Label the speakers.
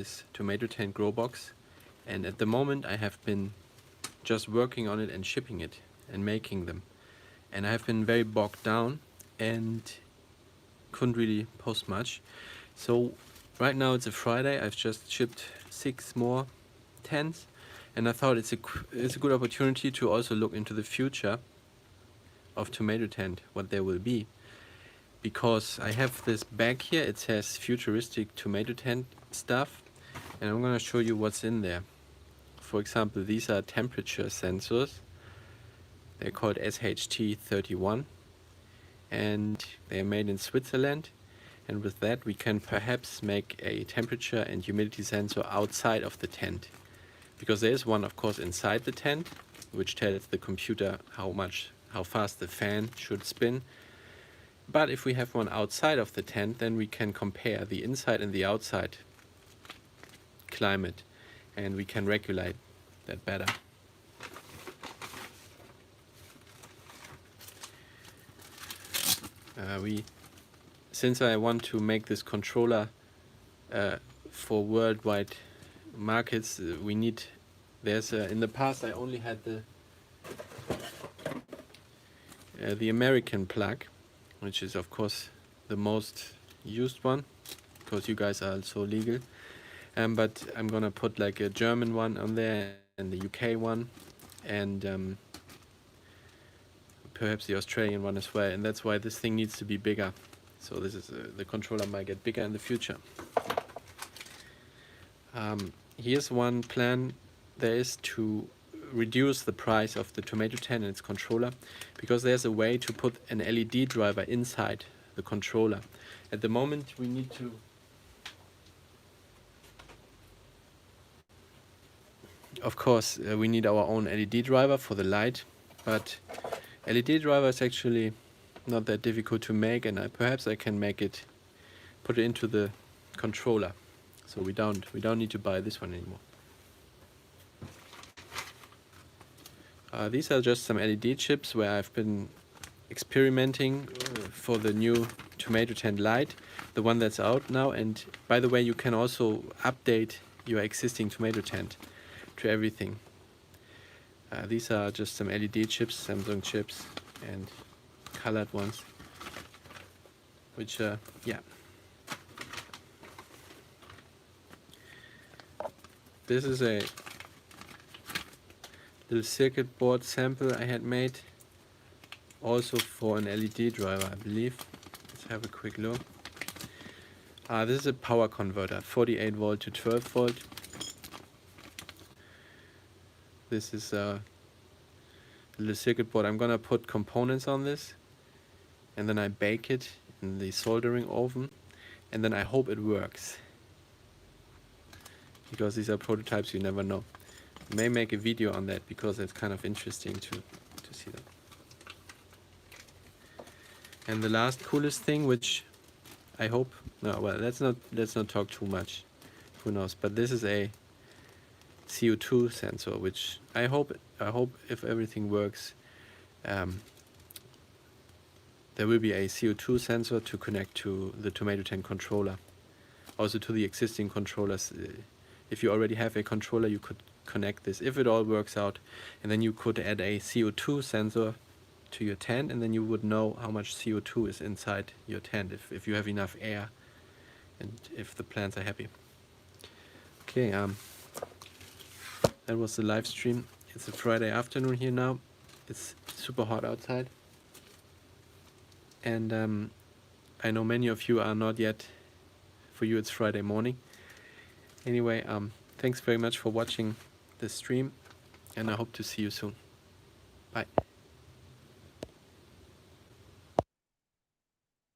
Speaker 1: this tomato tent grow box, and at the moment I have been just working on it and shipping it and making them, and I have been very bogged down and couldn't really post much. So right now it's a Friday. I've just shipped 6 more tents, and I thought it's a good opportunity to also look into the future of TomatoTent, what there will be, because I have this bag here. It says futuristic TomatoTent stuff, and I'm gonna show you what's in there. For example, these are temperature sensors. They're called SHT31, and they're made in Switzerland. And with that we can perhaps make a temperature and humidity sensor outside of the tent, because there is one of course inside the tent which tells the computer how fast the fan should spin. But if we have one outside of the tent, then we can compare the inside and the outside climate, and we can regulate that better. Since I want to make this controller for worldwide markets, we need, in the past I only had the American plug, which is of course the most used one, because you guys are also legal. But I'm gonna put like a German one on there and the UK one, and perhaps the Australian one as well, and that's why this thing needs to be bigger. So this is the controller might get bigger in the future. Here's one plan. There is to reduce the price of the TomatoTent and its controller, because there's a way to put an LED driver inside the controller. At the moment we need to we need our own LED driver for the light, but LED driver is actually not that difficult to make, and perhaps I can put it into the controller, so we don't need to buy this one anymore. These are just some LED chips where I've been experimenting for the new TomatoTent light, the one that's out now. And by the way, you can also update your existing TomatoTent to everything. These are just some LED chips, Samsung chips, and colored ones, which yeah. This is a little circuit board sample I had made, also for an LED driver, I believe. Let's have a quick look. This is a power converter, 48 volt to 12 volt. This is a little circuit board. I'm gonna put components on this, and then I bake it in the soldering oven, and then I hope it works, because these are prototypes, you never know. I may make a video on that, because it's kind of interesting to see that. And the last coolest thing, which I hope, no, well, let's not talk too much, who knows, but this is a CO2 sensor, which I hope if everything works, there will be a CO2 sensor to connect to the TomatoTent controller, also to the existing controllers. If you already have a controller, you could connect this if it all works out, and then you could add a CO2 sensor to your tent, and then you would know how much CO2 is inside your tent, if you have enough air and if the plants are happy. Okay, that was the live stream. It's a Friday afternoon here now. It's super hot outside, and I know many of you are not yet. For you it's Friday morning. Anyway, thanks very much for watching this stream, and I hope to see you soon. Bye.